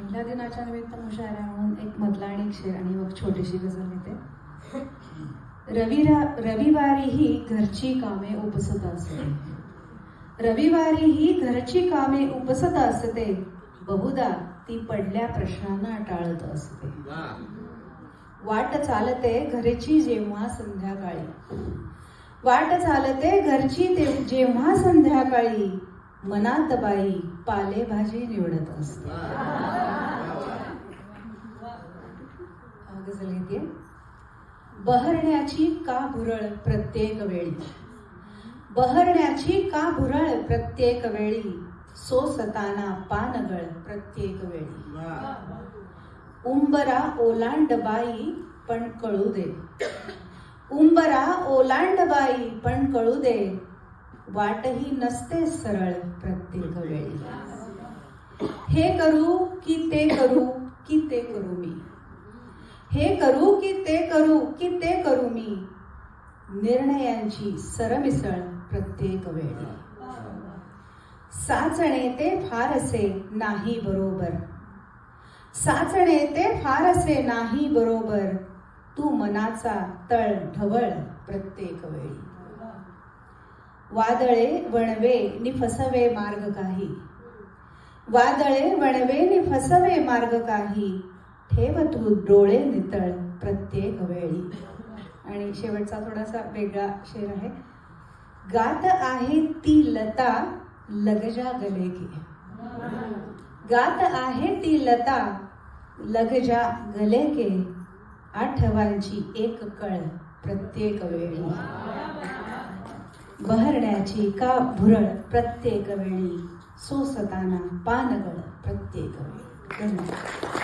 महिला दिनाच्या निमित्त मुशायरा म्हणून एक मधला आणि एक शेर आणि मग छोटीशी गझल येते. रविवारी ही घरची कामे उपसत असते, रविवारी ही घरची कामे उपसत असते, बहुधा ती पडल्या प्रश्नांना टाळत असते. वाट चालते घरची जेव्हा संध्याकाळी, वाट चालते घरची जेव्हा संध्याकाळी, मनात बाई पालेभाजी निवडत असते. गझल येते. बहरण्याची का भुरळ प्रत्येक वेळी, बहरण्याची का भुरळ प्रत्येक वेळी, सोसताना पानगळ प्रत्येक वेळी. उंबरा ओलांड बाई पण कळू दे, उंबरा ओलांड बाई पण कळू दे, वाटही नसते सरळ प्रत्येक वेळी. हे करू की ते करू की ते करू मी, हे करू की ते करू की ते करू मी, निर्णयांची सरमिसळ प्रत्येक वेळी. साचणे ते फारसे नाही बरोबर, साचणे ते फारसे नाही बरोबर, तू मनाचा तळ ढवळ प्रत्येक वेळी. वादळे वणवे नि फसवे मार्ग काही, वादळे वणवे नि फसवे मार्ग काही, ठेव तू डोळे नितळ प्रत्येक वेळी. आणि शेवटचा थोडासा वेगळा शेर आहे. गात आहे ती लता लगजा गले की, गात आहे ती लता लगजा गले के, आठवांची एक कळ प्रत्येक वेळी. बहरण्याची का भुरळ प्रत्येक वेळी, सोसताना पानगळ प्रत्येक वेळी. धन्यवाद.